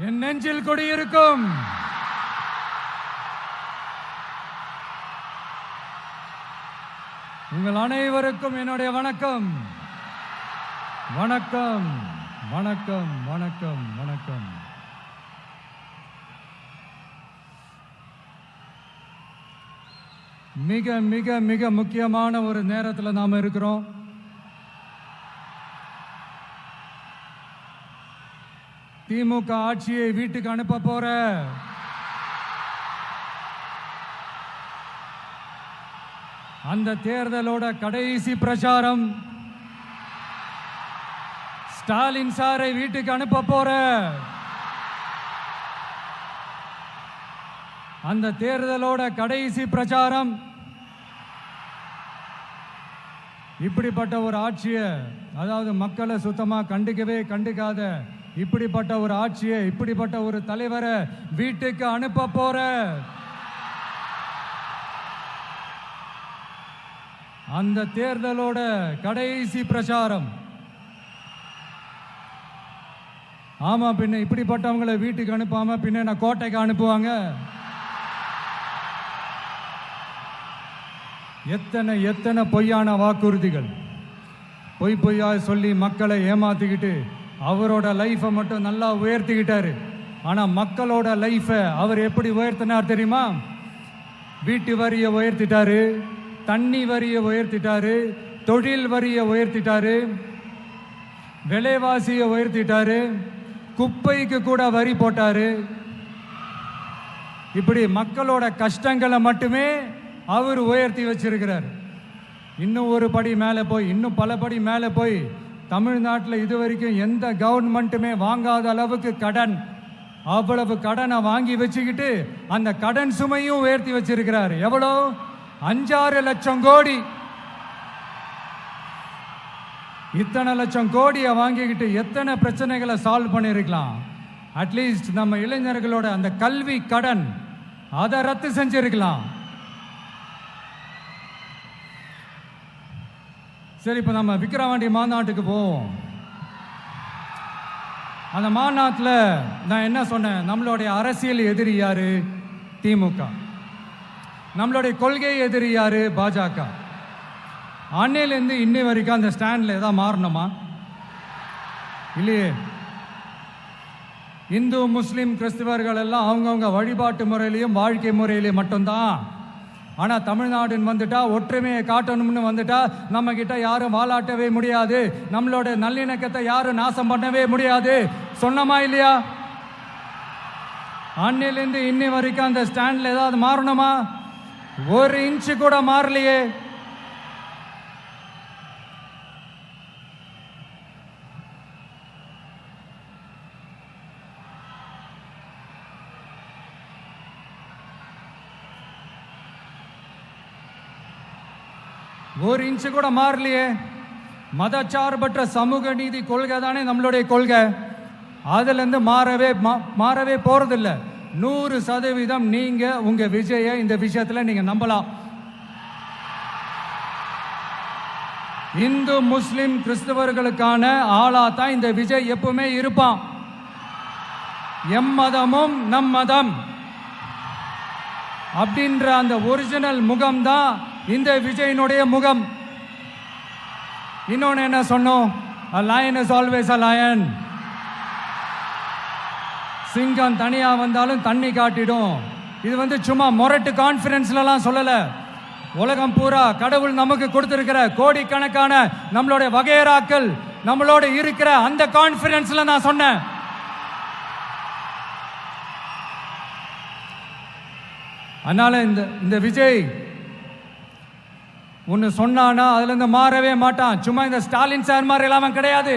என் நெஞ்சில் குடியிருக்கும் உங்கள் அனைவருக்கும் என்னுடைய வணக்கம். வணக்கம் வணக்கம் வணக்கம் வணக்கம். மிக மிக மிக முக்கியமான ஒரு நேரத்தில் நாம இருக்கிறோம். திமுக ஆட்சியை வீட்டுக்கு அனுப்ப போற அந்த தேர்தலோட கடைசி பிரச்சாரம், ஸ்டாலின் சாரை வீட்டுக்கு அனுப்ப போற அந்த தேர்தலோட கடைசி பிரச்சாரம். இப்படிப்பட்ட ஒரு ஆட்சியை, அதாவது மக்களை சுத்தமா கண்டுக்காத இப்படிப்பட்ட ஒரு ஆட்சியை, இப்படிப்பட்ட ஒரு தலைவரை வீட்டுக்கு அனுப்ப போற அந்த தேர்தலோட கடைசி பிரச்சாரம். ஆமா, பின்ன இப்படிப்பட்டவங்களை வீட்டுக்கு அனுப்பாம பின்ன என்ன கோட்டைக்கு அனுப்புவாங்க? எத்தனை எத்தனை பொய்யான வாக்குறுதிகள், பொய்யா சொல்லி மக்களை ஏமாத்திக்கிட்டு அவரோட லைஃபை மட்டும் நல்லா உயர்த்திக்கிட்டாரு. ஆனால் மக்களோட லைஃபை அவர் எப்படி உயர்த்தினார் தெரியுமா? வீட்டு வரியை உயர்த்திட்டாரு, தண்ணி வரியை உயர்த்திட்டாரு, தொழில் வரியை உயர்த்திட்டாரு, விலைவாசியை உயர்த்திட்டாரு, குப்பைக்கு கூட வரி போட்டாரு. இப்படி மக்களோட கஷ்டங்களை மட்டுமே அவர் உயர்த்தி வச்சிருக்கிறார். இன்னும் ஒரு படி மேலே போய், இன்னும் பல படி மேலே போய், தமிழ்நாட்டில் இதுவரைக்கும் எந்த கவர்மெண்ட்டுமே வாங்காத அளவுக்கு கடன், அவ்வளவு கடனை வாங்கி வச்சுக்கிட்டு அந்த கடன் சுமையும் உயர்த்தி வச்சிருக்கிறார். எவ்வளோ? 5-6 லட்சம் கோடி. இத்தனை லட்சம் கோடியை வாங்கிக்கிட்டு எத்தனை பிரச்சனைகளை சால்வ் பண்ணிருக்கலாம். அட்லீஸ்ட் நம்ம இளைஞர்களோட அந்த கல்வி கடன் அதை ரத்து செஞ்சிருக்கலாம். சரி, இப்போ நம்ம விக்கிரவாண்டி மாநாட்டுக்கு போவோம். அந்த மாநாட்டில் நான் என்ன சொன்னேன்? நம்மளுடைய அரசியல் எதிரி யாரு? திமுக. நம்மளுடைய கொள்கை எதிரி யாரு? பாஜக. அன்னையிலேருந்து இன்னை வரைக்கும் அந்த ஸ்டாண்டில் ஏதாவது மாறணுமா? இல்லையே. இந்து முஸ்லீம் கிறிஸ்தவர்கள் எல்லாம் அவங்கவுங்க வழிபாட்டு முறையிலையும் வாழ்க்கை முறையிலையும் மட்டும்தான். ஆனால் தமிழ்நாடுன்னு வந்துட்டா, ஒற்றுமையை காட்டணும்னு வந்துட்டா, நம்ம கிட்ட யாரும் வாலாட்டவே முடியாது, நம்மளோட நல்லிணக்கத்தை யாரும் நாசம் பண்ணவே முடியாது. சொன்னமா இல்லையா? அன்னிலிருந்து இன்னி வரைக்கும் அந்த ஸ்டாண்ட்ல ஏதாவது மாறணுமா? 1 இன்ச்சு கூட மாறலையே. ஒரு இன்ச்சு கூட மாறலையே. மதச்சார்பற்ற சமூக நீதி கொள்கை தானே நம்மளுடைய கொள்கை. அதுல இருந்து மாறவே போறதில்லை. 100% நீங்க உங்க விஜயை இந்த விஷயத்துல நீங்க நம்பலாம். இந்து முஸ்லிம் கிறிஸ்தவர்களுக்கான ஆளா தான் இந்த விஜய் எப்பவுமே இருப்பான். எம்மதமும் நம் மதம் அப்படின்ற அந்த ஒரிஜினல் முகம் தான் இந்த விஜயினுடைய முகம். இன்னொன்னு என்ன சொன்னோம்? A lion is always a lion. சிங்கம் தனியா வந்தாலும் தண்ணி காட்டிடும். இது சும்மா மொரட்டு கான்ஃபரன்ஸ்லாம் சொல்லல. உலகம் பூரா கடவுள் நமக்கு கொடுத்திருக்கிற கோடிக்கணக்கான நம்மளுடைய வகையறாக்கள் நம்மளோட இருக்கிற அந்த கான்ஃபரன்ஸ்ல நான் சொன்னேன். அதனால இந்த விஜய் ஒன்னு சொன்னானா அதுல இருந்து மாறவே மாட்டான். சும்மா இந்த ஸ்டாலின் சார் மாதிரி எல்லாம் கிடையாது.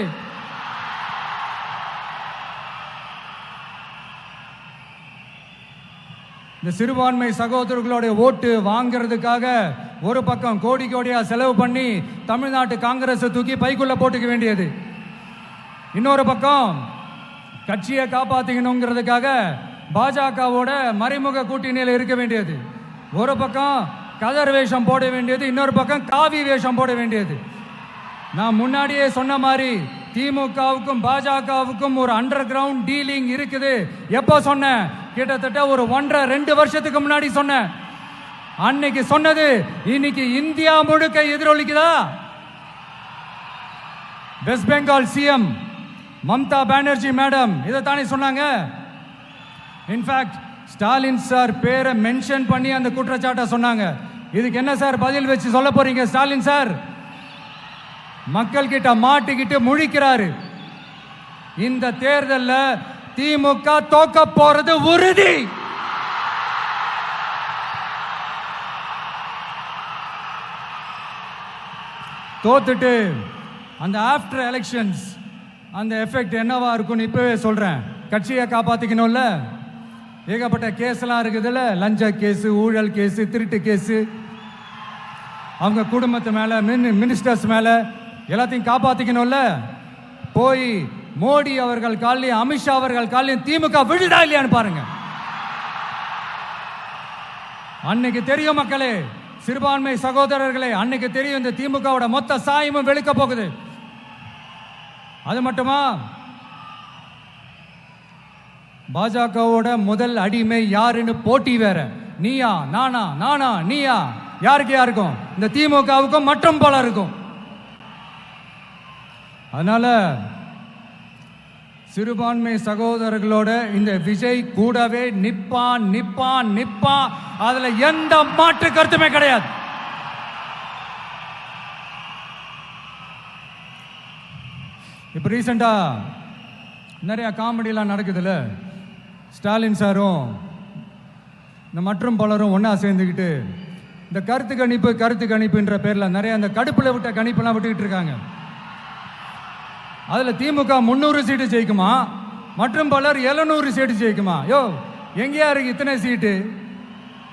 இந்த சிறுபான்மை சகோதரர்களுடைய ஓட்டு வாங்கிறதுக்காக ஒரு பக்கம் கோடியா செலவு பண்ணி தமிழ்நாட்டு காங்கிரஸ் தூக்கி பைக்குள்ள போட்டுக்க வேண்டியது, இன்னொரு பக்கம் கட்சியை காப்பாத்திக்கணுங்கிறதுக்காக பாஜகவோட மறைமுக கூட்டணியில் இருக்க வேண்டியது, ஒரு பக்கம் கதர் வேஷம் போட வேண்டியது, இன்னொரு பக்கம் காவி வேஷம் போட வேண்டியது. நான் முன்னாடியே சொன்ன மாதிரி திமுகவுக்கும் பாஜகவுக்கும் ஒரு அண்டர் கிரவுண்ட் டீலிங் இருக்குது. எப்போ சொன்னேன்? கிட்டத்தட்ட ஒரு 1.5-2 வருஷத்துக்கு முன்னாடி சொன்னேன். அன்னைக்கு சொன்னது இன்னைக்கு இந்தியா முழுக்க எதிரொலிக்குதா? West Bengal CM Mamata Banerjee madam இதைத்தானே சொன்னாங்க. இன்ஃபேக்ட் ஸ்டாலின் சார் பேரை மென்ஷன் பண்ணி அந்த குற்றச்சாட்டை சொன்னாங்க. இதுக்கு என்ன சார் பதில் வச்சு சொல்ல போறீங்க? ஸ்டாலின் சார் மக்கள் கிட்ட மாட்டிக்கிட்டு முழிக்கிறாரு. இந்த தேர்தலில் திமுக தோக்க போறது உறுதி. தோத்துட்டு அந்த ஆஃப்டர் எலெக்ஷன்ஸ் அந்த எஃபெக்ட் என்னவா இருக்கும்னு இப்பவே சொல்றேன். கட்சியை காப்பாத்திக்கணும்ல, ஏகப்பட்ட கேஸ்லாம் இருக்குதுல்ல, லஞ்ச கேஸ், ஊழல் கேஸ், திருட்டு கேஸ், அவங்க குடும்பத்து மேல, மினிஸ்டர்ஸ் மேல எல்லாத்தையும் காப்பாத்திக்கணும்ல. போய் மோடி அவர்கள் காலையும் அமித்ஷா அவர்கள் காலையும் திமுக விழுதா இல்லையான்னு பாருங்க. அன்னைக்கு தெரியும் மக்களே, சிறுபான்மை சகோதரர்களே, அன்னைக்கு தெரியும் இந்த திமுகவோட மொத்த சாயமும் வெளுக்க போகுது. அது மட்டுமா, பாஜகவோட முதல் அடிமை யாருன்னு போட்டி வேற. நீயா நானா, நானா நீயா, யாருக்கு யாருக்கும், இந்த திமுகவுக்கும் மற்றும் போல இருக்கும். அதனால சிறுபான்மை சகோதரர்களோட இந்த விஜய் கூடவே நிப்பான் நிப்பான் நிப்பான். அதுல எந்த மாற்று கருத்துமே கிடையாது. இப்ப ரீசெண்டா நிறைய காமெடியெல்லாம் நடக்குதுல்ல. ஸ்டாலின் சாரும் இந்த மற்றும் பலரும் ஒன்னா சேர்ந்துக்கிட்டு இந்த கருத்து கணிப்புன்ற பேர்ல நிறைய அந்த கடுப்புல விட்ட கணிப்பெல்லாம் விட்டுக்கிட்டு இருக்காங்க. அதுல திமுக 300 சீட்டு ஜெயிக்குமா, மற்றும் பலர் 700 சீட்டு ஜெயிக்குமா? யோ, எங்கேயா இருக்கு இத்தனை சீட்டு?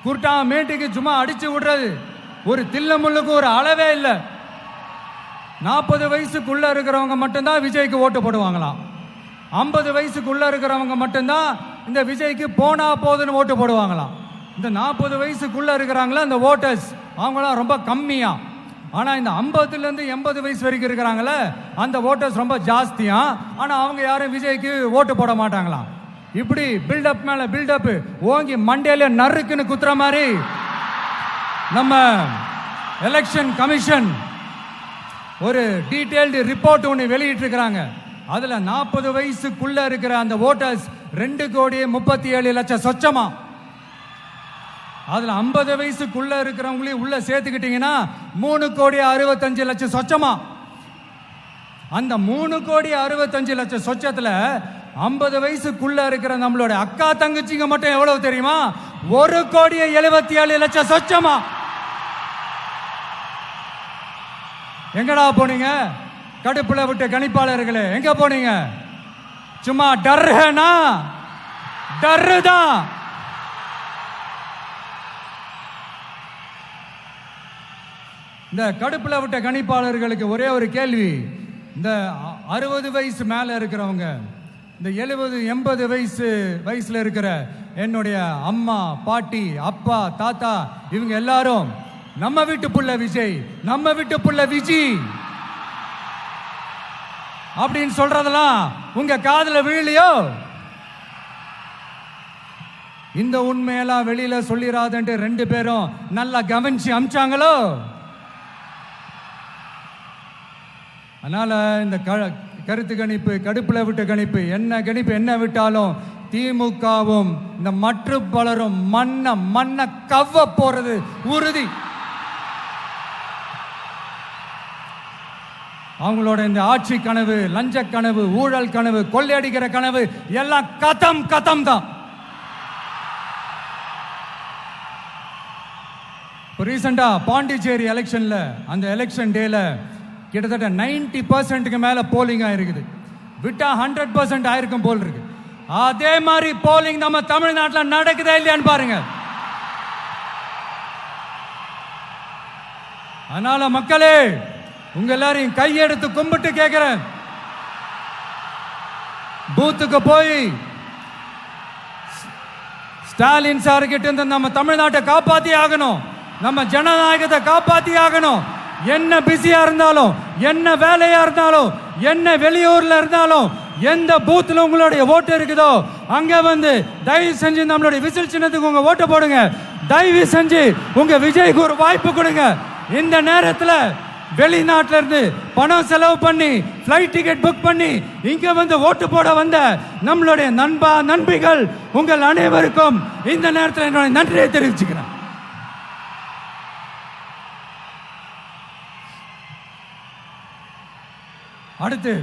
குர்ட்டா மேட்டுக்கு சும்மா அடிச்சு விடுறது. ஒரு தில்லமுள்ளுக்கு ஒரு அளவே இல்லை. 40 வயசுக்குள்ள இருக்கிறவங்க மட்டும்தான் விஜய்க்கு ஓட்டு போடுவாங்களாம். 50 வயசுக்குள்ள இருக்கிறவங்க மட்டும்தான் இந்த விஜய்க்கு போனா போதுன்னு ஓட்டு போடுவாங்களாம். இந்த 40 வயசுக்குள்ள இருக்கிறாங்களா இந்த ஓட்டர்ஸ், அவங்களாம் ரொம்ப கம்மியா. ஆனா இந்த 50லேருந்து 80 வயசு வரைக்கும் இருக்கிறாங்களே அந்த ஓட்டர்ஸ் ரொம்ப ஜாஸ்தியா. ஆனா அவங்க யாரும் விஜய்க்கு ஓட்டு போட மாட்டாங்களாம். இப்படி பில்டப் மேல பில்டப் ஓங்கி மண்டையில நறுக்குன்னு குத்துற மாதிரி நம்ம எலெக்ஷன் கமிஷன் ஒரு டீடைல்டு ரிப்போர்ட் ஒன்று வெளியிட்டு இருக்கிறாங்க. அதுல 40 வயசுக்குள்ள இருக்கிற அந்த ஓட்டர்ஸ் 2,37,00,000 சொச்சமா. அதுல 50 வயசுக்குள்ள இருக்கிறவங்களையும் உள்ள சேர்த்துக்கிட்டீங்கன்னா 3,65,00,000 சொச்சமா. அந்த 3,65,00,000 சொச்சத்துல 50 வயசுக்குள்ள இருக்கிற நம்மளோட அக்கா தங்கச்சிங்க மட்டும் எவ்வளவு தெரியுமா? 1,77,00,000 சொச்சமா. எங்கடா போனீங்க கடுப்புல விட்ட கணிப்பாளர்களே? எங்க போனீங்க? சும்மா டர்னா டர்தான். இந்த கடுப்புல விட்ட கணிப்பாளர்களுக்கு ஒரே ஒரு கேள்வி. இந்த 60 வயசு மேல இருக்கிறவங்க, இந்த 70-80 வயசுல இருக்கிற என்னுடைய அம்மா, பாட்டி, அப்பா, தாத்தா, இவங்க எல்லாரும் நம்ம வீட்டு புள்ள விஜய், நம்ம வீட்டு புள்ள விஜி அப்படின்னு சொல்றதெல்லாம் உங்க காதுல விழலையோ? இந்த உண்மையெல்லாம் வெளியில சொல்லிராதுன்ட்டு 2 பேரும் நல்லா கவனிச்சு அமிச்சாங்களோ? அதனால இந்த கருத்து கணிப்பு, கடுப்புல விட்ட கணிப்பு, என்ன கணிப்பு என்ன விட்டாலும் திமுகவும் இந்த மற்ற பலரும் மண்ண கவ்வ போறது உறுதி. அவங்களோட இந்த ஆட்சி கனவு, லஞ்ச கனவு, ஊழல் கனவு, கொள்ளையடிக்கிற கனவு எல்லாம் கதம் தான். ரீசெண்டா பாண்டிச்சேரி எலெக்ஷன்ல அந்த எலெக்ஷன் டேல கிட்டத்தட்ட 90% மேல போலிங் ஆயிருக்குது. விட்டா 100% ஆயிருக்கும் போல் இருக்கு. அதே மாதிரி போலிங் நம்ம தமிழ்நாட்டில் நடக்குதா இல்லையான்னு பாருங்க. அதனால மக்களே, உங்க எல்லாரையும் கையெடுத்து கும்பிட்டு கேட்கிறேன், பூத்துக்கு போய் ஸ்டாலின் சார் கிட்ட இருந்து நம்ம தமிழ்நாட்டை காப்பாத்தி ஆகணும், நம்ம ஜனநாயகத்தை காப்பாத்தி ஆகணும். என்ன பிஸியா இருந்தாலும், என்ன வேலையா இருந்தாலும், என்ன வெளியூர்ல இருந்தாலும், எந்த பூத்துல உங்களுடைய ஓட்டு இருக்குதோ அங்க வந்து தயவு செஞ்சு நம்மளுடைய விசில் சின்னத்துக்கு உங்க ஓட்டு போடுங்க. தயவு செஞ்சு உங்க விஜய்க்கு ஒரு வாய்ப்பு கொடுங்க. இந்த நேரத்துல வெளிநாட்டில இருந்து பணம் செலவு பண்ணி ஃப்ளைட் டிக்கெட் புக் பண்ணி இங்க வந்து ஓட்டு போட வந்த நம்மளுடைய நண்பிகள் உங்கள் அனைவருக்கும் இந்த நேரத்தில் என்னுடைய நன்றியை தெரிவிச்சுக்கிறேன். அடுத்து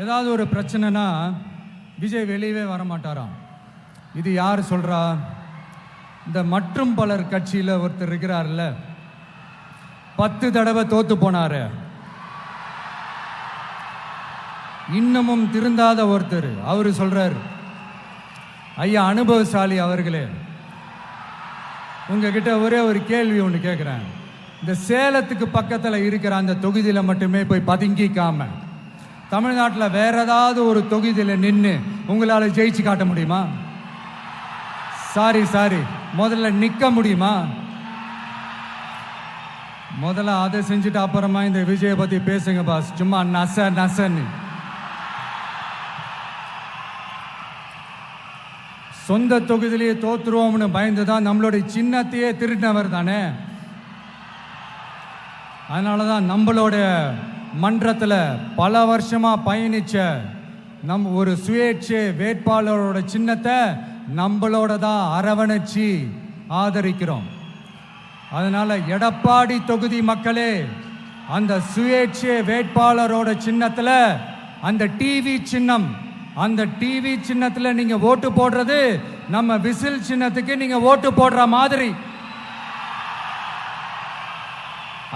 ஏதாவது ஒரு பிரச்சனைனா விஜய் வெளியவே வரமாட்டாராம். இது யார் சொல்றா? இந்த மற்றும் பலர் கட்சியில் ஒருத்தர் இருக்கிறார்ல, 10 தடவை தோத்து போனாரு, இன்னமும் திருந்தாத ஒருத்தர். அவரு சொல்றாரு, ஐயா அனுபவசாலி அவர்களே, உங்ககிட்ட ஒரே ஒரு கேள்வி ஒன்று கேட்குறேன். இந்த சேலத்துக்கு பக்கத்தில் இருக்கிற அந்த தொகுதியில் மட்டுமே போய் பதுங்கிக்காம தமிழ்நாட்டில் வேற ஏதாவது ஒரு தொகுதியில் நின்று உங்களால் ஜெயிச்சு காட்ட முடியுமா? சாரி, முதல்ல நிற்க முடியுமா? முதல்ல அதை செஞ்சுட்டு அப்புறமா இந்த விஜயை பற்றி பேசுங்க பாஸ். சும்மா நசன்னு சொந்த தொகுதியிலேயே தோத்துருவோம்னு பயந்துதான் நம்மளுடைய சின்னத்தையே திருடினவர் தானே. அதனால தான் நம்மளோட மன்றத்தில் பல வருஷமா பயணிச்ச ஒரு சுயேட்சை வேட்பாளரோட சின்னத்தை நம்மளோட தான் அரவணைச்சி ஆதரிக்கிறோம். அதனால எடப்பாடி தொகுதி மக்களே, அந்த சுயேட்சை வேட்பாளரோட சின்னத்தில் அந்த டிவி சின்னம், அந்த டிவி சின்னத்தில் நீங்க ஓட்டு போடுறது நம்ம விசில் சின்னத்துக்கு நீங்க ஓட்டு போடுற மாதிரி.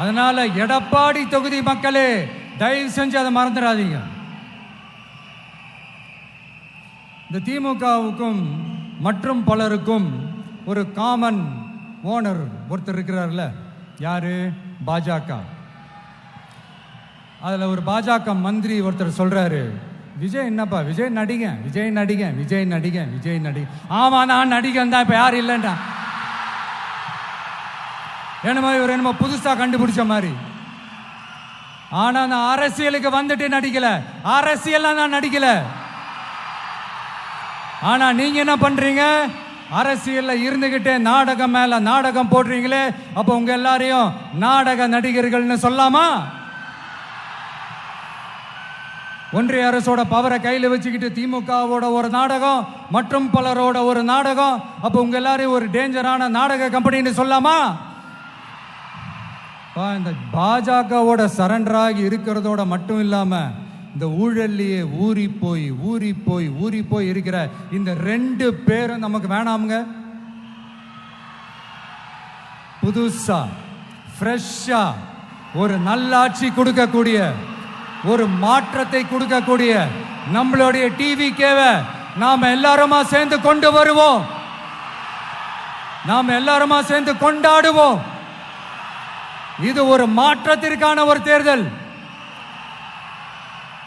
அதனால எடப்பாடி தொகுதி மக்களே, தயவு செஞ்சு அதை மறந்துடாதீங்க. இந்த திமுகவுக்கும் மற்றும் பலருக்கும் ஒரு காமன் ஓனர் ஒருத்தர் இருக்கிறார்ல, யாரு? பாஜக. அதுல ஒரு பாஜக மந்திரி ஒருத்தர் சொல்றாரு, விஜய் என்னப்பா, விஜய் நடிகன். ஆமா, நான் நடிகன் தான், இப்ப யாரும் இல்லைன்றா. என்னமோ புதுசா கண்டுபிடிச்ச மாதிரி. ஆனா நான் அரசியலுக்கு வந்துட்டு நடிக்கல, அரசியல் நான் நடிக்கல. ஆனா நீங்க என்ன பண்றீங்க? அரசியல்ல இருந்துகிட்டே நாடகம் மேல நாடகம் போடுறீங்களே. அப்ப உங்க எல்லாரையும் நாடக நடிகர்கள்னு சொல்லாமா? ஒன்றிய அரசோட பவரை கையில் வச்சுக்கிட்டு திமுகவோட ஒரு நாடகம், மற்றும் பலரோட ஒரு நாடகம். அப்ப உங்க எல்லாரையும் ஒரு டேஞ்சரான நாடக கம்பெனின்னு சொல்லாமா? இந்த பாஜகவோட சரண்டராகி இருக்கிறதோட மட்டும் இல்லாம இந்த ஊழல்லையே ஊறி போய் இருக்கிற இந்த 2 பேரும் நமக்கு வேணாமுங்க. புதுசா ஃப்ரெஷ்ஷா ஒரு நல்லாட்சி கொடுக்கக்கூடிய, ஒரு மாற்றத்தை கொடுக்கக்கூடிய நம்மளுடைய டிவிகேவை நாம எல்லாருமா சேர்ந்து கொண்டு வருவோம், நாம எல்லாருமா சேர்ந்து கொண்டாடுவோம். இது ஒரு மாற்றத்திற்கான ஒரு தேர்தல்.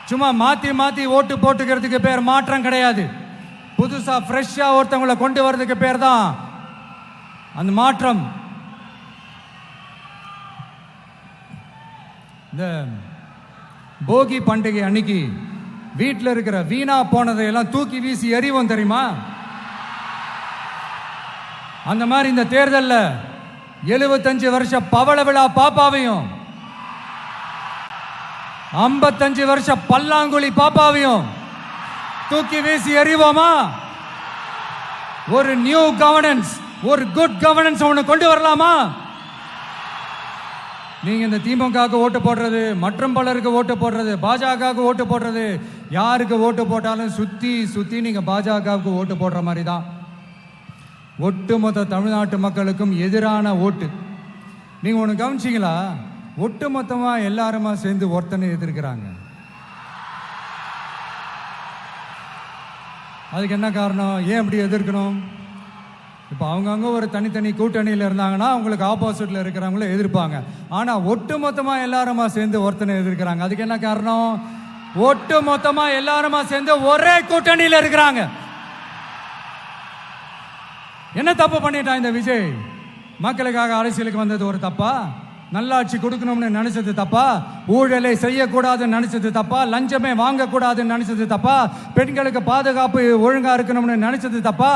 சும்மா மாத்தி ஓட்டு போட்டுக்கிறதுக்கு பேர் மாற்றம் கிடையாது. புதுசா ஃப்ரெஷ்ஷா ஒருத்தவங்களை கொண்டு வர்றதுக்கு பேர் தான் அந்த மாற்றம். இந்த போகி பண்டிகை அன்னைக்கு வீட்டில் இருக்கிற வீணா போனதையெல்லாம் தூக்கி வீசி எறிவோம் தெரியுமா? அந்த மாதிரி இந்த தேர்தலில் 75 வருஷ பவள விழா பாப்பாவையும் 55 வருஷ பல்லாங்குழி பாப்பாவையும் தூக்கி வீசி எறிவோமா? ஒரு நியூ கவர்னன்ஸ், ஒரு குட் கவர்னன்ஸ் ஒன்று கொண்டு வரலாமா? நீங்க இந்த திமுகவுக்கு ஓட்டு போடுறது, மற்றும் பலருக்கு ஓட்டு போடுறது, பாஜகவுக்கு ஓட்டு போடுறது, யாருக்கு ஓட்டு போட்டாலும் சுத்தி நீங்க பாஜகவுக்கு ஓட்டு போடுற மாதிரி தான். ஒட்டுமொத்த தமிழ்நாட்டு மக்களுக்கும் எதிரான ஓட்டு. நீங்க ஒன்று கவனிச்சிங்களா? ஒட்டுமொத்தமா எல்லாருமா சேர்ந்து ஒருத்தனை எதிர்க்கிறாங்க. அதுக்கு என்ன காரணம்? ஏன் அப்படி எதிர்க்கணும்? இப்போ அவங்கவுங்க ஒரு தனித்தனி கூட்டணியில் இருந்தாங்கன்னா அவங்களுக்கு ஆப்போசிட்ல இருக்கிறவங்கள எதிர்ப்பாங்க. ஆனால் ஒட்டுமொத்தமாக எல்லாருமா சேர்ந்து ஒருத்தனை எதிர்க்கிறாங்க. அதுக்கு என்ன காரணம்? ஒட்டு மொத்தமா எல்லாருமா சேர்ந்து ஒரே கூட்டணியில் இருக்கிறாங்க. என்ன தப்பு பண்ணிட்டான் இந்த விஜய்? மக்களுக்காக அரசியலுக்கு வந்தது ஒரு தப்பா? நல்லாட்சி கொடுக்கணும்னு நினைச்சது தப்பா? ஊழலை செய்யக்கூடாதுன்னு நினைச்சது தப்பா? லஞ்சமே வாங்கக்கூடாதுன்னு நினைச்சது தப்பா? பெண்களுக்கு பாதுகாப்பு ஒழுங்கா இருக்கணும்னு நினைச்சது தப்பா?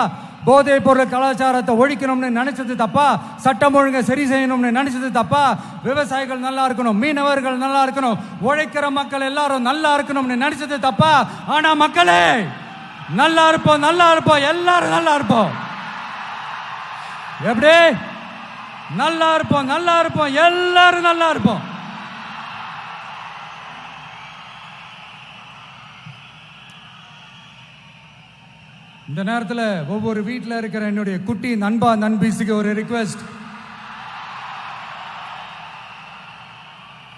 போதைப் பொருள் கலாச்சாரத்தை ஒழிக்கணும்னு நினைச்சது தப்பா? சட்டம் ஒழுங்கை சரி செய்யணும்னு நினைச்சது தப்பா? விவசாயிகள் நல்லா இருக்கணும், மீனவர்கள் நல்லா இருக்கணும், உழைக்கிற மக்கள் எல்லாரும் நல்லா இருக்கணும்னு நினைச்சது தப்பா? ஆனா மக்களே நல்லா இருப்போம், நல்லா இருப்போம், எல்லாரும் நல்லா இருப்போம். எப்படி நல்லா இருப்போம், நல்லா இருப்போம், எல்லாரும் நல்லா இருப்போம். இந்த நேரத்தில் ஒவ்வொரு வீட்டில் இருக்கிற என்னுடைய குட்டி நண்பா நண்பீஸுக்கு ஒரு ரிக்வெஸ்ட்.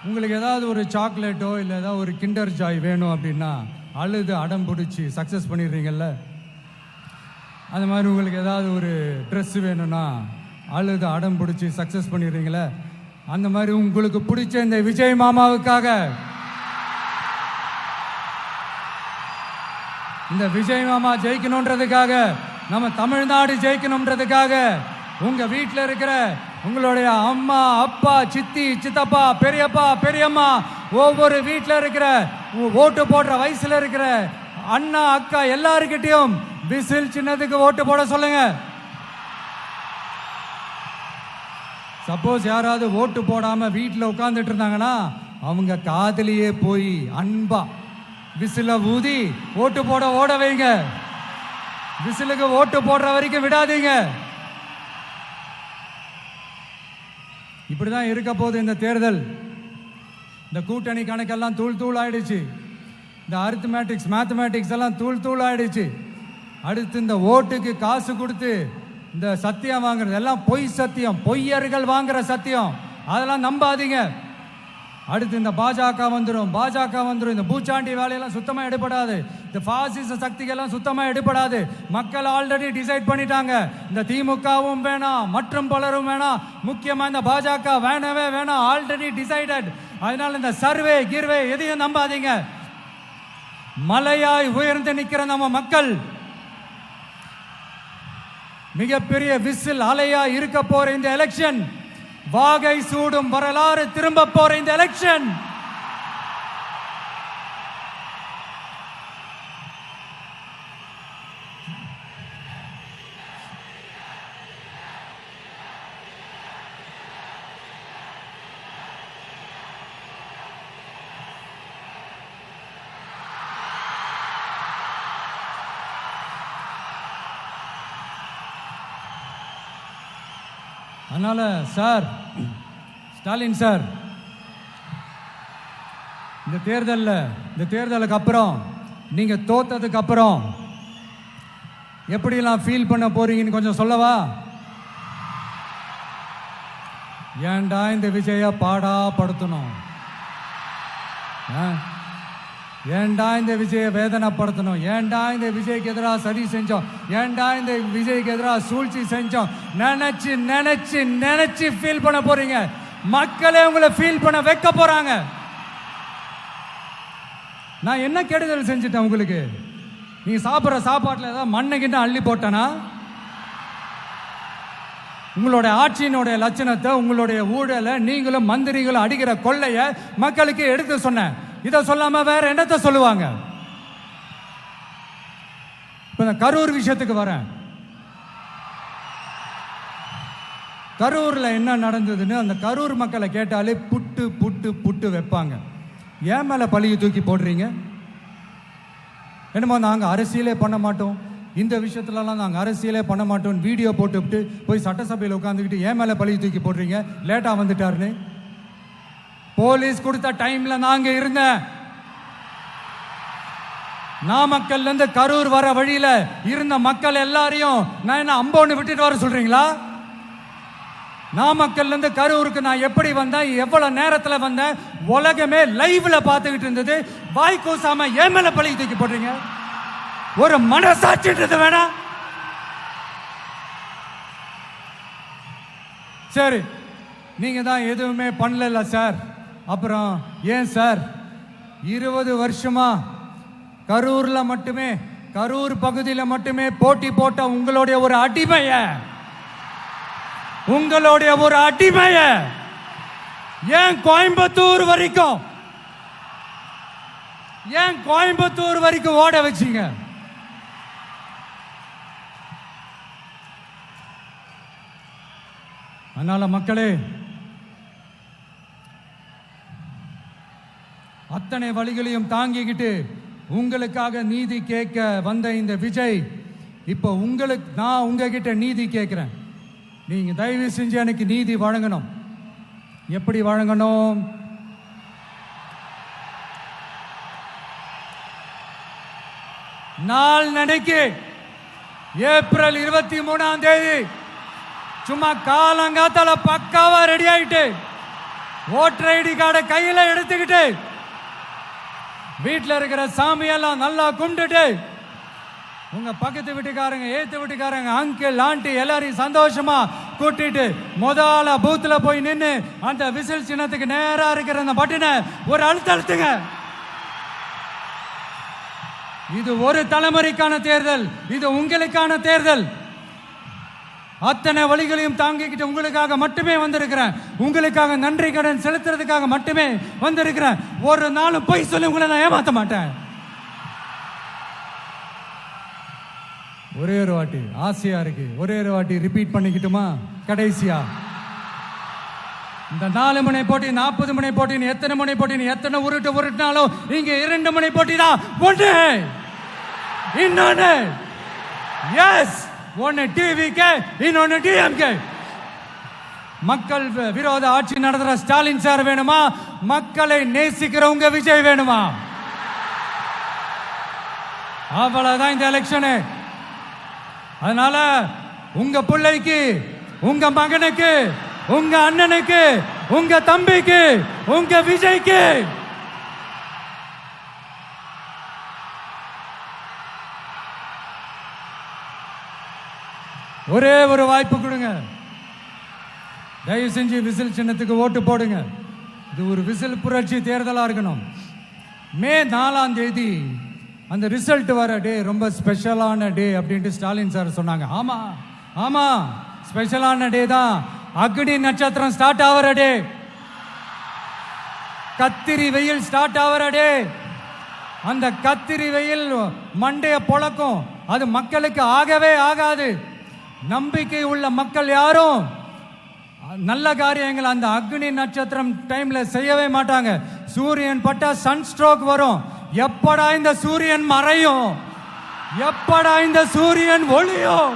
உங்களுக்கு ஏதாவது ஒரு சாக்லேட்டோ இல்லை ஏதாவது ஒரு கிண்டர் ஜாய் வேணும் அப்படின்னா அழுது அடம் பிடிச்சி சக்ஸஸ் பண்ணிடுறீங்கல்ல, அந்த மாதிரி உங்களுக்கு ஏதாவது ஒரு ட்ரெஸ் வேணும்னா அழுது அடம் பிடிச்சி சக்ஸஸ் பண்ணிடுறீங்களே, அந்த மாதிரி உங்களுக்கு பிடிச்ச இந்த விஜய் மாமாவுக்காக, இந்த விஜய் மாமா ஜெயிக்கணுன்றதுக்காக, நம்ம தமிழ்நாடு ஜெயிக்கணுன்றதுக்காக உங்க வீட்டில் இருக்கிற உங்களுடைய அம்மா அப்பா சித்தி சித்தப்பா பெரியப்பா பெரியம்மா ஒவ்வொரு வீட்டில் இருக்கிற ஓட்டு போடுற வயசுல இருக்கிற அண்ணா அக்கா எல்லாருக்கிட்டையும் விசில் சின்னதுக்கு ஓட்டு போட சொல்லுங்க. சப்போஸ் யாராவது ஓட்டு போடாம வீட்டில் உட்கார்ந்துட்டு இருந்தாங்கன்னா அவங்க காதலியே போய் அன்பா விசில ஊதி ஓட்டு போட ஓட வைங்க. விசிலுக்கு ஓட்டு போடுற வரைக்கும் விடாதீங்க. இப்படிதான் இருக்க போது இந்த தேர்தல். இந்த கூட்டணி கணக்கெல்லாம் தூள் தூள் ஆயிடுச்சு. இந்த அரித்மேட்டிக்ஸ் மேத்தமேட்டிக்ஸ் எல்லாம் தூள் தூள் ஆயிடுச்சு. அடுத்து இந்த ஓட்டுக்கு காசு கொடுத்து இந்த சத்தியம் வாங்குறது எல்லாம் பொய் சத்தியம், பொய்யர்கள் வாங்குற சத்தியம், அதெல்லாம் நம்பாதீங்க. அடுத்து இந்த பாஜக வந்துடும், இந்த பூச்சாண்டி வேலையெல்லாம் சுத்தமா எடுபடாது. இந்த பாசிச சக்திகள்லாம் சுத்தமா எடுபடாது. மக்கள் ஆல்ரெடி டிசைட் பண்ணிட்டாங்க. இந்த திமுகவும் வேணாம், மற்றும் பலரும் வேணாம், முக்கியமா இந்த பாஜக வேணவே வேணாம், ஆல்ரெடி டிசைடட். அதனால இந்த சர்வே கிர்வே எதையும் நம்பாதீங்க. மலையாய் உயர்ந்து நிக்கிற நம்ம மக்கள் மிகப்பெரிய விசில் அலையா இருக்க போற இந்த எலெக்ஷன், வாகை சூடும் வரலாறு திரும்ப போற இந்த எலெக்ஷன், அதனால சார், ஸ்டாலின் சார், இந்த தேர்தலுக்கு அப்புறம் நீங்க தோத்ததுக்கு அப்புறம் எப்படிலாம் ஃபீல் பண்ண போறீங்கன்னு கொஞ்சம் சொல்லவா? ஏன்டா இந்த விஜய பாடா படுத்தணும், ஏன்டா இந்த விஜய வேதனைப்படுத்தணும், ஏன்டா இந்த விஜய்க்கு எதிராக சதி செஞ்சோம், ஏன்டா இந்த விஜய்க்கு எதிராக சூழ்ச்சி செஞ்சோம் நினைச்சு நினைச்சு நினைச்சு ஃபீல் பண்ண போறீங்க. மக்களே உங்களை ஃபீல் பண்ண வைக்க போறாங்க. நான் என்ன கெடுதல் செஞ்சுட்டேன் உங்களுக்கு? நீங்க சாப்பிட்ற சாப்பாட்டில் ஏதாவது மண்ணை கிட்ட அள்ளி போட்டனா? உங்களுடைய ஆட்சியினுடைய லட்சணத்தை, உங்களுடைய ஊழலை, நீங்களும் மந்திரிகளும் அடிக்கிற கொள்ளைய மக்களுக்கு எடுத்து சொன்னேன். இதை சொல்லாம வேற என்னத்தை சொல்லுவாங்க? இப்ப கரூர் விஷயத்துக்கு வரேன். கரூர்ல என்ன நடந்ததுன்னு அந்த கரூர் மக்களை கேட்டாலே புட்டு புட்டு புட்டு வைப்பாங்க. ஏன் மேல பழியை தூக்கி போடுறீங்க? என்னமோ நாங்க அரசியலே பண்ண மாட்டோம், இந்த விஷயத்துலலாம் நாங்கள் அரசியலே பண்ண மாட்டோம் வீடியோ போட்டுவிட்டு போய் சட்டசபையில் உட்காந்துக்கிட்டு ஏன் மேலே பழியை தூக்கி போடுறீங்க? லேட்டாக வந்துட்டாருன்னு போலீஸ் கொடுத்த டைம்ல நாங்க இருந்தேன். நாமக்கல்ல இருந்து கரூர் வர வழியில இருந்த மக்கள் எல்லாரையும் நான் என்ன அம்போன்னு விட்டுட்டு வர சொல்றீங்களா? நாமக்கல்ல இருந்து கரூருக்கு நான் எப்படி வந்தேன், எவ்வளவு நேரத்துல வந்தேன், உலகமே லைவ்ல பார்த்துக்கிட்டு இருந்தது. வாய் கூசாம ஏன் மேல பழியை தூக்கி போடுறீங்க? ஒரு மனசாட்சின்றது வேணா? சரி, நீங்க தான் எதுவுமே பண்ணல சார், அப்புறம் ஏன் சார் 20 வருஷமா கரூர்ல மட்டுமே, கரூர் பகுதியில் மட்டுமே போட்டி போட்ட உங்களுடைய ஒரு அடிமைய, உங்களுடைய ஒரு அடிமைய ஏன் கோயம்புத்தூர் வரைக்கும், ஏன் கோயம்புத்தூர் வரைக்கும் ஓட வச்சீங்க? அதனால மக்களே, அத்தனை வழிகளையும் தாங்கிக்கிட்டு உங்களுக்காக நீதி கேட்க வந்த இந்த விஜய், இப்போ நான் உங்ககிட்ட நீதி கேட்கிறேன். நீங்க தயவு செஞ்சு எனக்கு நீதி வழங்கணும். எப்படி வழங்கணும்? நாள் நினைக்கு ஏப்ரல் 23ஆம் தேதி சும்மா காலங்காத்தால பக்காவா ரெடி ஆயிட்டு ஓட்டர் ஐடி கார்டை கையில எடுத்துக்கிட்டு வீட்டில் இருக்கிற சாமியெல்லாம் நல்லா கும்பிட்டுட்டு உங்க பக்கத்து வீட்டுக்காரங்க, ஏத்து வீட்டுக்காரங்க, அங்கிள், ஆண்டி எல்லாரையும் சந்தோஷமா கூட்டிட்டு முதல்ல பூத்துல போய் நின்று அந்த விசில் சின்னத்துக்கு நேரா இருக்கிற அந்த பட்டனை ஒரு அழுத்தங்க. இது ஒரு தலைமுறைக்கான தேர்தல், இது உங்களுக்கான தேர்தல். அத்தனை வழிகளையும் தாங்கிக்கிட்டு உங்களுக்காக மட்டுமே வந்திருக்கிறேன். உங்களுக்காக நன்றி கடன் செலுத்துறதுக்காக மட்டுமே வந்திருக்கிறேன். ஒரு நாளும் பொய் சொல்லி உங்களை நான் ஏமாத்த மாட்டேன். ஒரே ஒரு வாட்டி ஆசையா இருக்கு, ஒரே ஒரு வாட்டி ரிப்பீட் பண்ணிக்கிட்டுமா? கடைசியா இந்த 4 முனை போட்டி, 40 முனை போட்டி, எத்தனை முனை போட்டி, எத்தனை உருட்டினாலும் இங்க 2 முனை போட்டி தான். ஒன்று இன்னொன்னு, எஸ், ஒன்னு டிவிகே, இன்னொன்னு டிஎம்கே. மக்கள் விரோத ஆட்சி நடத்துற ஸ்டாலின் சார் வேணுமா? மக்களை நேசிக்கிறவங்க விஜய் வேணுமா? அவ்வளவுதான் இந்த எலெக்ஷனு. அதனால உங்க பிள்ளைக்கு, உங்க மகனுக்கு, உங்க அண்ணனுக்கு, உங்க தம்பிக்கு, உங்க விஜய்க்கு ஒரே ஒரு வாய்ப்பு கொடுங்க. தயவு செஞ்சு விசில் சின்னத்துக்கு ஓட்டு போடுங்க. இது ஒரு விசில் புரட்சி தேர்தலா இருக்கணும். மே 4ஆம் தேதி அந்த ரிசல்ட் வர டே ரொம்ப ஸ்பெஷலான டே அப்படின்ட்டு ஸ்டாலின் சார் சொன்னாங்க. ஆமா ஆமா, ஸ்பெஷலான டே தான். அக்னி நட்சத்திரம் ஸ்டார்ட் ஆகிற டே, கத்திரி வெயில் ஸ்டார்ட் ஆகிற டே. அந்த கத்திரி வெயில் மண்டைய பொழக்கும். அது மக்களுக்கு ஆகவே ஆகாது. நம்பிக்கை உள்ள மக்கள் யாரும் நல்ல காரியங்கள் அந்த அக்னி நட்சத்திரம் டைம்ல செய்யவே மாட்டாங்க. சூரியன் பட்டா சன் ஸ்ட்ரோக் வரும். எப்படா இந்த சூரியன் மறையும், எப்படா இந்த சூரியன் ஒளியும்.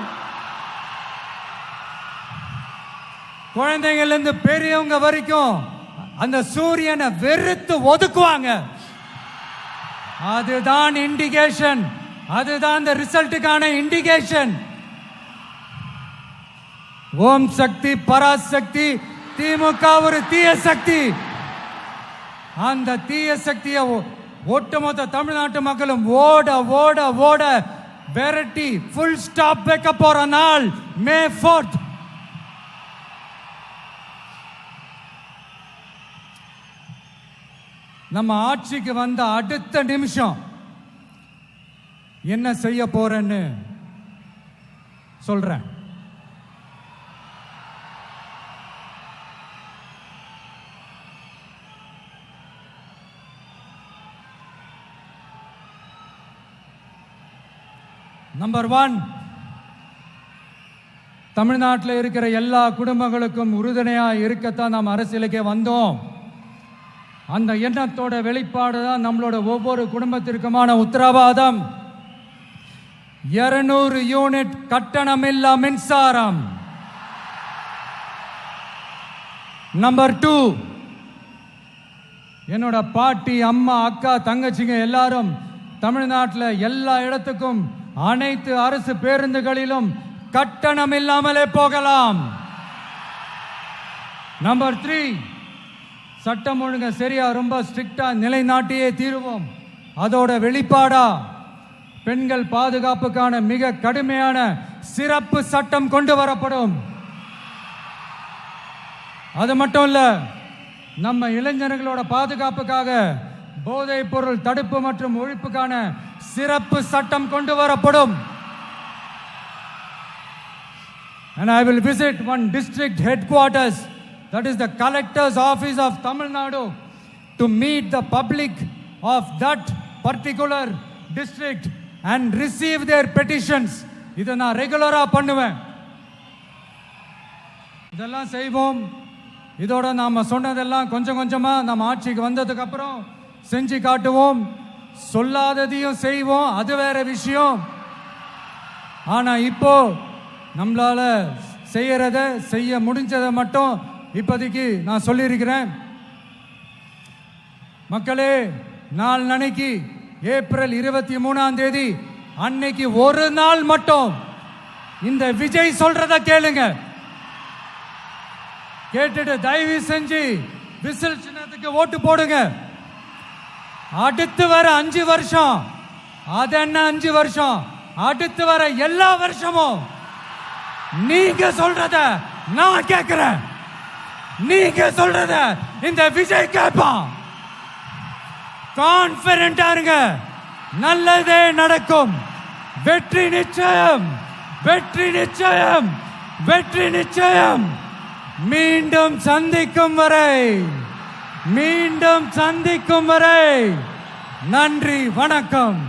குழந்தைகள் இருந்து பெரியவங்க வரைக்கும் அந்த சூரியனை வெறுத்து ஒதுக்குவாங்க. அதுதான் இண்டிகேஷன், அதுதான் இந்த ரிசல்ட்டுக்கான இண்டிகேஷன். ஓம் சக்தி பராசக்தி, திமுக ஒரு தீய சக்தி. அந்த தீய சக்தியை ஒட்டுமொத்த தமிழ்நாட்டு மக்களும் ஓட ஓட ஓட விரட்டி ஃபுல் ஸ்டாப் வைக்க போற நாள் மே 4th. நம்ம ஆட்சிக்கு வந்த அடுத்த நிமிஷம் என்ன செய்ய போறேன்னு சொல்றேன். நம்பர் 1, தமிழ்நாட்டில் இருக்கிற எல்லா குடும்பங்களுக்கும் உறுதுணையாக இருக்கத்தான் நாம் அரசியலுக்கே வந்தோம். அந்த எண்ணத்தோட வெளிப்பாடு தான் நம்மளோட ஒவ்வொரு குடும்பத்திற்குமான உத்தரவாதம். 200 யூனிட் கட்டணமில்லா மின்சாரம். நம்பர் 2, என்னோட பாட்டி, அம்மா, அக்கா, தங்கச்சிங்க எல்லாரும் தமிழ்நாட்டில் எல்லா இடத்துக்கும் அனைத்து அரசு பேருந்துகளிலும் கட்டணம் இல்லாமலே போகலாம். நம்பர் 3, சட்டம் ஒழுங்கு சரியா ரொம்ப ஸ்ட்ரிக்டா நிலைநாட்டியே தீருவோம். அதோட வெளிப்பாடா பெண்கள் பாதுகாப்புக்கான மிக கடுமையான சிறப்பு சட்டம் கொண்டு வரப்படும். அது மட்டும் இல்ல, நம்ம இளைஞர்களோட பாதுகாப்புக்காக போதைப் பொருள் தடுப்பு மற்றும் ஒழிப்புக்கான சிறப்பு சட்டம் கொண்டு வரப்படும். And I will visit one district headquarters, that is the collector's office of Tamil Nadu, to meet the public of that particular district and receive their petitions. இதை நான் ரெகுலரா பண்ணுவேன். இதெல்லாம் செய்வோம். இதோட நாம சொன்னதெல்லாம் கொஞ்சம் கொஞ்சமா நம்ம ஆட்சிக்கு வந்ததுக்கு அப்புறம் செஞ்சு காட்டுவோம். சொல்லாததையும் செய்வோம், அது வேற விஷயம். ஆனா இப்போ நம்மளால செய்யறத செய்ய முடிஞ்சதை மட்டும் இப்போதைக்கு நான் சொல்லியிருக்கிறேன். மக்களே, நாளைக்கு ஏப்ரல் 23 அன்னைக்கு ஒரு நாள் மட்டும் இந்த விஜய் சொல்றத கேளுங்க. கேட்டுட்டு தயவு செஞ்சு விசில் சின்னத்துக்கு ஓட்டு போடுங்க. அடுத்து வர 5 வருஷம், அது என்ன 5 வருஷம், அடுத்து வர எல்லா வருஷமும் நீங்க சொல்றத நான் கேட்கிறேன். நீங்க சொல்றத இந்த விஜய் கேட்பான். கான்பிடென்டா இருங்க, நல்லதே நடக்கும். வெற்றி நிச்சயம், வெற்றி நிச்சயம், வெற்றி நிச்சயம். மீண்டும் சந்திக்கும் வரை நன்றி, வணக்கம்.